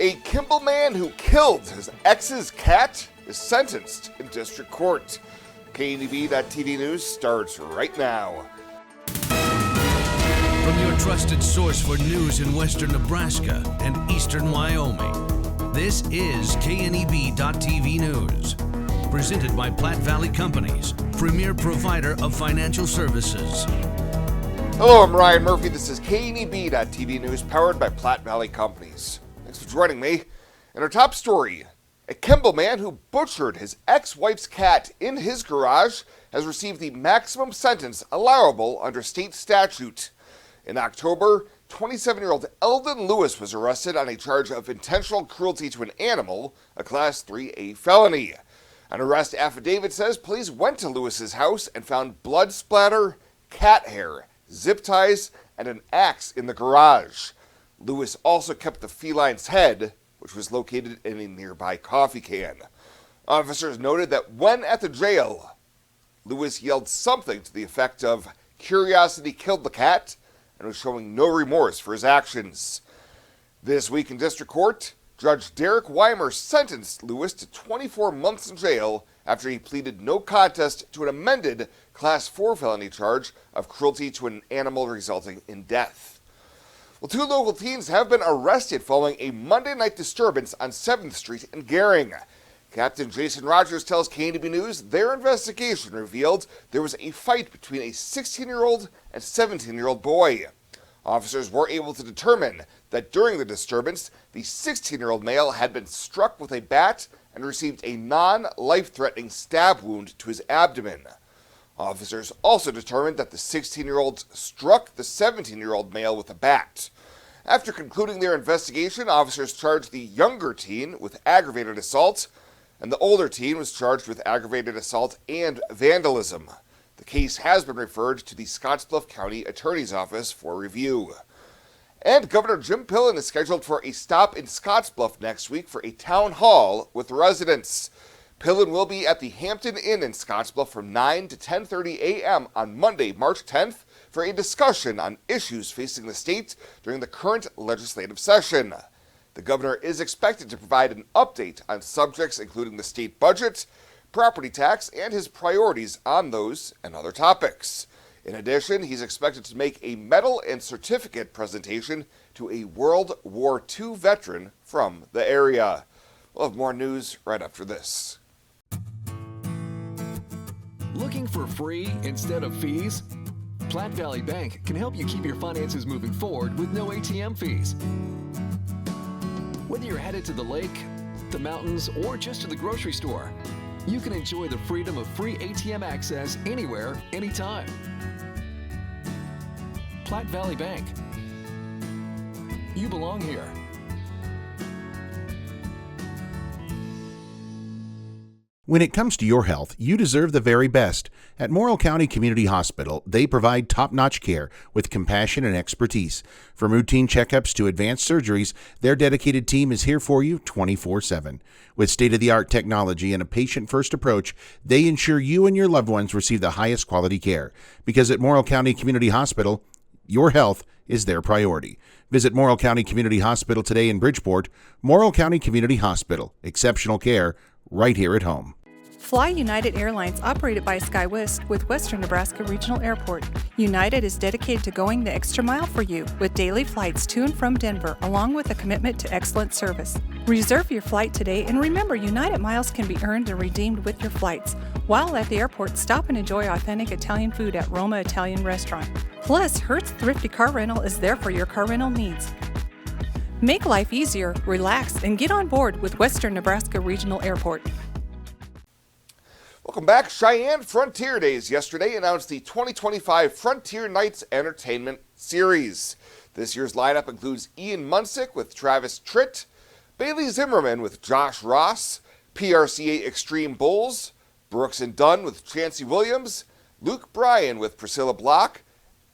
A Kimball man who killed his ex's cat is sentenced in district court. KNEB.TV News starts right now. From your trusted source for news in western Nebraska and eastern Wyoming, this is KNEB.TV News. Presented by Platte Valley Companies, premier provider of financial services. Hello, I'm Ryan Murphy. This is KNEB.TV News, powered by Platte Valley Companies. Thanks for joining me. In our top story, a Kimball man who butchered his ex-wife's cat in his garage has received the maximum sentence allowable under state statute. In October, 27-year-old Eldon Lewis was arrested on a charge of intentional cruelty to an animal, a Class 3A felony. An arrest affidavit says police went to Lewis's house and found blood splatter, cat hair, zip ties, and an axe in the garage. Lewis also kept the feline's head, which was located in a nearby coffee can. Officers noted that when at the jail, Lewis yelled something to the effect of, "Curiosity killed the cat," and was showing no remorse for his actions. This week in district court, Judge Derek Weimer sentenced Lewis to 24 months in jail after he pleaded no contest to an amended Class 4 felony charge of cruelty to an animal resulting in death. Well, two local teens have been arrested following a Monday night disturbance on 7th Street in Gering. Captain Jason Rogers tells KNEB News their investigation revealed there was a fight between a 16-year-old and 17-year-old boy. Officers were able to determine that during the disturbance, the 16-year-old male had been struck with a bat and received a non-life-threatening stab wound to his abdomen. Officers also determined that the 16-year-old struck the 17-year-old male with a bat. After concluding their investigation, officers charged the younger teen with aggravated assault, and the older teen was charged with aggravated assault and vandalism. The case has been referred to the Scottsbluff County Attorney's Office for review. And Governor Jim Pillen is scheduled for a stop in Scottsbluff next week for a town hall with residents. Pillen will be at the Hampton Inn in Scottsbluff from 9 to 10:30 a.m. on Monday, March 10th, for a discussion on issues facing the state during the current legislative session. The governor is expected to provide an update on subjects including the state budget, property tax, and his priorities on those and other topics. In addition, he's expected to make a medal and certificate presentation to a World War II veteran from the area. We'll have more news right after this. Looking for free instead of fees? Platte Valley Bank can help you keep your finances moving forward with no ATM fees. Whether you're headed to the lake, the mountains, or just to the grocery store, you can enjoy the freedom of free ATM access anywhere, anytime. Platte Valley Bank. You belong here. When it comes to your health, you deserve the very best. At Morrill County Community Hospital, they provide top-notch care with compassion and expertise. From routine checkups to advanced surgeries, their dedicated team is here for you 24/7. With state-of-the-art technology and a patient-first approach, they ensure you and your loved ones receive the highest quality care. Because at Morrill County Community Hospital, your health is their priority. Visit Morrill County Community Hospital today in Bridgeport. Morrill County Community Hospital. Exceptional care right here at home. Fly United Airlines, operated by SkyWest with Western Nebraska Regional Airport. United is dedicated to going the extra mile for you with daily flights to and from Denver, along with a commitment to excellent service. Reserve your flight today, and remember, United miles can be earned and redeemed with your flights. While at the airport, stop and enjoy authentic Italian food at Roma Italian Restaurant. Plus, Hertz Thrifty Car Rental is there for your car rental needs. Make life easier, relax, and get on board with Western Nebraska Regional Airport. Welcome back. Cheyenne Frontier Days yesterday announced the 2025 Frontier Nights Entertainment Series. This year's lineup includes Ian Munsick with Travis Tritt, Bailey Zimmerman with Josh Ross, PRCA Extreme Bulls, Brooks and Dunn with Chancey Williams, Luke Bryan with Priscilla Block,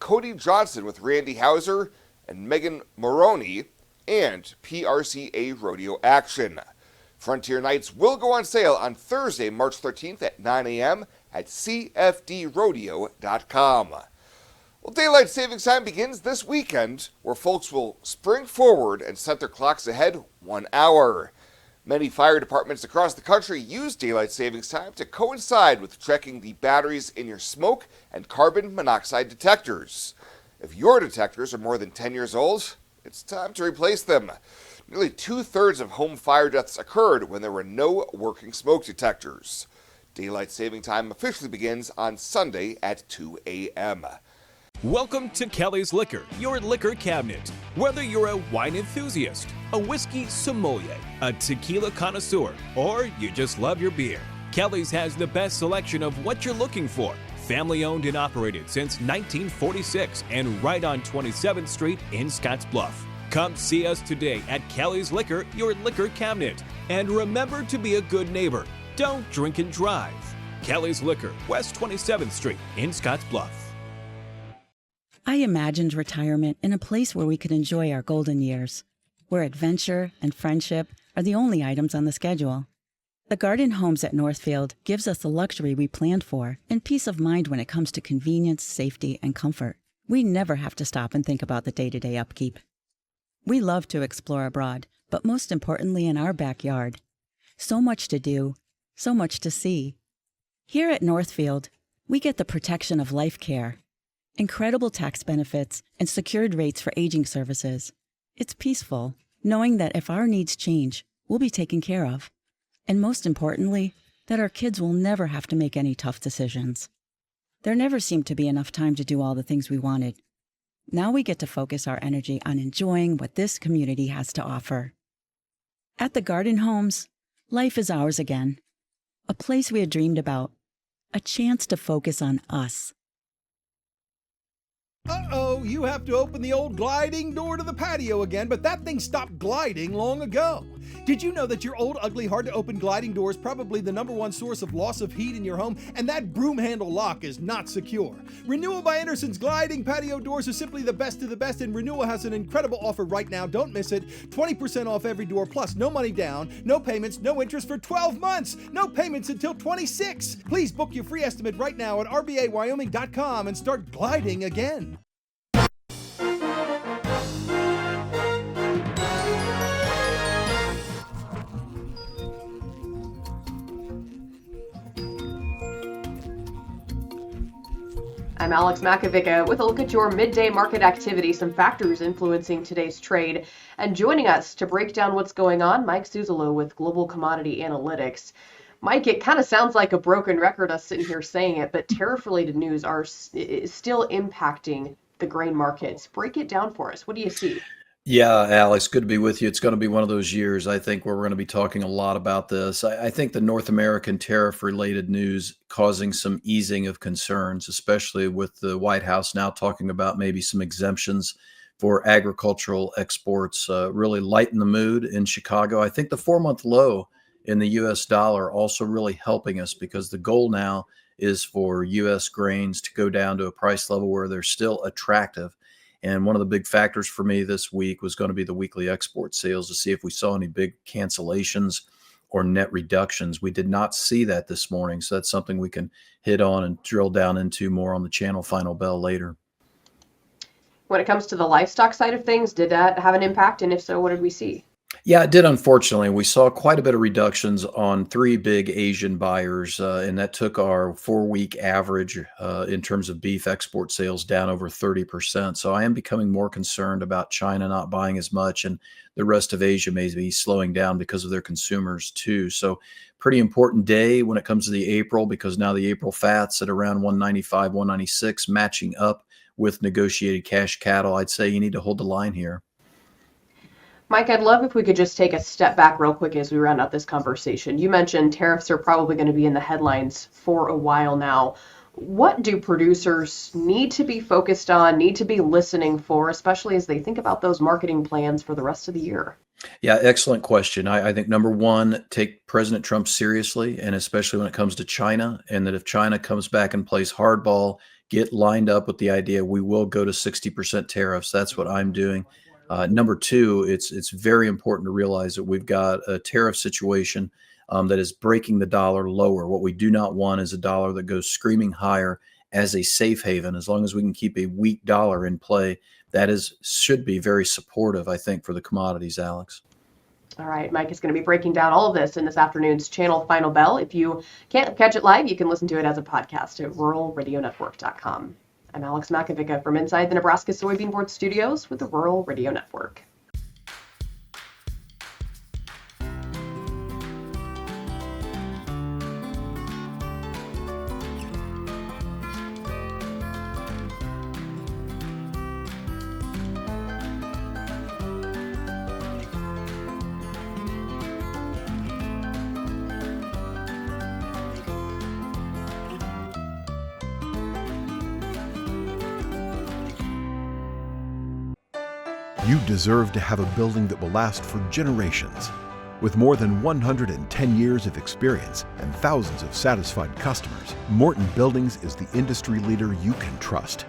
Cody Johnson with Randy Hauser, and Megan Moroney, and PRCA Rodeo Action. Frontier Nights will go on sale on Thursday, March 13th at 9 a.m. at cfdrodeo.com. Well, daylight savings time begins this weekend, where folks will spring forward and set their clocks ahead 1 hour. Many fire departments across the country use daylight savings time to coincide with checking the batteries in your smoke and carbon monoxide detectors. If your detectors are more than 10 years old, it's time to replace them. Nearly 2/3 of home fire deaths occurred when there were no working smoke detectors. Daylight saving time officially begins on Sunday at 2 a.m. Welcome to Kelly's Liquor, your liquor cabinet. Whether you're a wine enthusiast, a whiskey sommelier, a tequila connoisseur, or you just love your beer, Kelly's has the best selection of what you're looking for. Family owned and operated since 1946 and right on 27th Street in Scottsbluff. Come see us today at Kelly's Liquor, your liquor cabinet. And remember to be a good neighbor. Don't drink and drive. Kelly's Liquor, West 27th Street in Scottsbluff. I imagined retirement in a place where we could enjoy our golden years, where adventure and friendship are the only items on the schedule. The Garden Homes at Northfield gives us the luxury we planned for and peace of mind when it comes to convenience, safety, and comfort. We never have to stop and think about the day-to-day upkeep. We love to explore abroad, but most importantly in our backyard. So much to do, so much to see. Here at Northfield, we get the protection of life care, incredible tax benefits, and secured rates for aging services. It's peaceful, knowing that if our needs change, we'll be taken care of. And most importantly, that our kids will never have to make any tough decisions. There never seemed to be enough time to do all the things we wanted. Now we get to focus our energy on enjoying what this community has to offer. At the Garden Homes, life is ours again. A place we had dreamed about. A chance to focus on us. Uh-oh, you have to open the old gliding door to the patio again, but that thing stopped gliding long ago. Did you know that your old, ugly, hard-to-open gliding door is probably the #1 source of loss of heat in your home, and that broom handle lock is not secure? Renewal by Anderson's gliding patio doors are simply the best of the best, and Renewal has an incredible offer right now. Don't miss it. 20% off every door, plus no money down, no payments, no interest for 12 months. No payments until 26. Please book your free estimate right now at rbawyoming.com and start gliding again. I'm Alex Makovica with a look at your midday market activity, some factors influencing today's trade. And joining us to break down what's going on, Mike Suzalo with Global Commodity Analytics. Mike, it kind of sounds like a broken record, us sitting here saying it, but tariff-related news is still impacting the grain markets. Break it down for us. What do you see? Yeah, Alex, good to be with you. It's going to be one of those years, I think, where we're going to be talking a lot about this. I think the North American tariff-related news causing some easing of concerns, especially with the White House now talking about maybe some exemptions for agricultural exports, really lighten the mood in Chicago. I think the 4-month low in the U.S. dollar also really helping us, because the goal now is for U.S. grains to go down to a price level where they're still attractive. And one of the big factors for me this week was going to be the weekly export sales to see if we saw any big cancellations or net reductions. We did not see that this morning. So that's something we can hit on and drill down into more on the channel Final Bell later. When it comes to the livestock side of things, did that have an impact? And if so, what did we see? Yeah, it did, unfortunately. We saw quite a bit of reductions on 3 big Asian buyers, and that took our 4-week average in terms of beef export sales down over 30%. So I am becoming more concerned about China not buying as much, and the rest of Asia may be slowing down because of their consumers too. So pretty important day when it comes to the April, because now the April fats at around 195, 196, matching up with negotiated cash cattle. I'd say you need to hold the line here. Mike, I'd love if we could just take a step back real quick as we round out this conversation. You mentioned tariffs are probably going to be in the headlines for a while now. What do producers need to be focused on, need to be listening for, especially as they think about those marketing plans for the rest of the year? Yeah, excellent question. I think number one, take President Trump seriously, and especially when it comes to China, and that if China comes back and plays hardball, get lined up with the idea we will go to 60% tariffs. That's what I'm doing. Number two, it's very important to realize that we've got a tariff situation that is breaking the dollar lower. What we do not want is a dollar that goes screaming higher as a safe haven, as long as we can keep a weak dollar in play, should be very supportive, I think, for the commodities, Alex. All right, Mike is going to be breaking down all of this in this afternoon's Channel Final Bell. If you can't catch it live, you can listen to it as a podcast at ruralradionetwork.com. I'm Alex Makovica from inside the Nebraska Soybean Board studios with the Rural Radio Network. You deserve to have a building that will last for generations. With more than 110 years of experience and thousands of satisfied customers, Morton Buildings is the industry leader you can trust.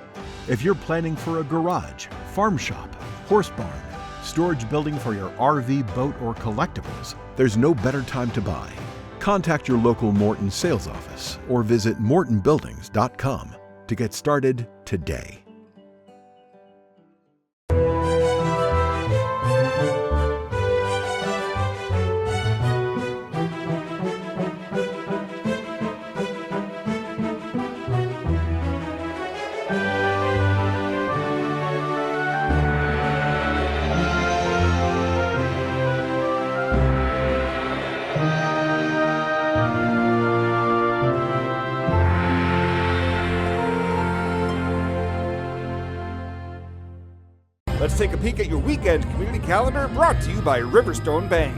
If you're planning for a garage, farm shop, horse barn, storage building for your RV, boat, or collectibles, there's no better time to buy. Contact your local Morton sales office or visit mortonbuildings.com to get started today. Let's take a peek at your weekend community calendar, brought to you by Riverstone Bank.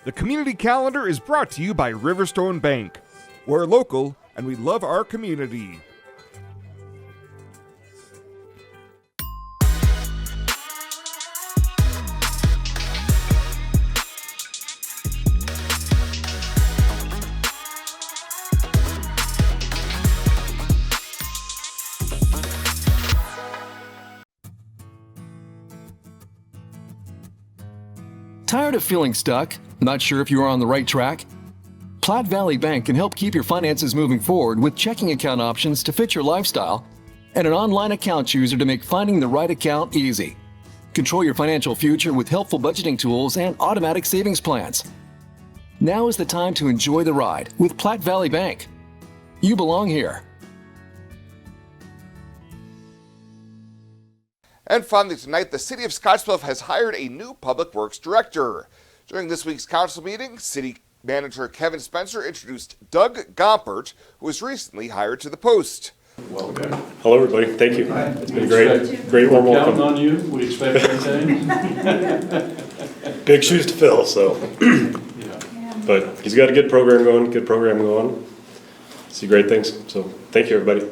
The community calendar is brought to you by Riverstone Bank. We're local and we love our community. Tired of feeling stuck? Not sure if you are on the right track? Platte Valley Bank can help keep your finances moving forward with checking account options to fit your lifestyle and an online account chooser to make finding the right account easy. Control your financial future with helpful budgeting tools and automatic savings plans. Now is the time to enjoy the ride with Platte Valley Bank. You belong here. And finally tonight, the City of Scottsbluff has hired a new Public Works Director. During this week's council meeting, City Manager Kevin Spencer introduced Doug Gompert, who was recently hired to the post. Welcome. Hello, everybody. Thank you. It's been great warm welcome. Counting on you. We expect everything. Big shoes to fill, so. But he's got a good program going. See great things. So thank you, everybody.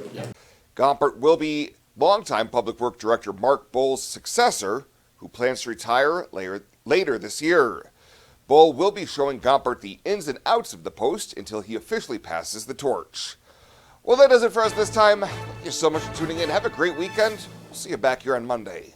Gompert will be longtime Public Works Director Mark Bull's successor, who plans to retire later this year. Bull will be showing Gompert the ins and outs of the post until he officially passes the torch. Well, that does it for us this time. Thank you so much for tuning in. Have a great weekend. We'll see you back here on Monday.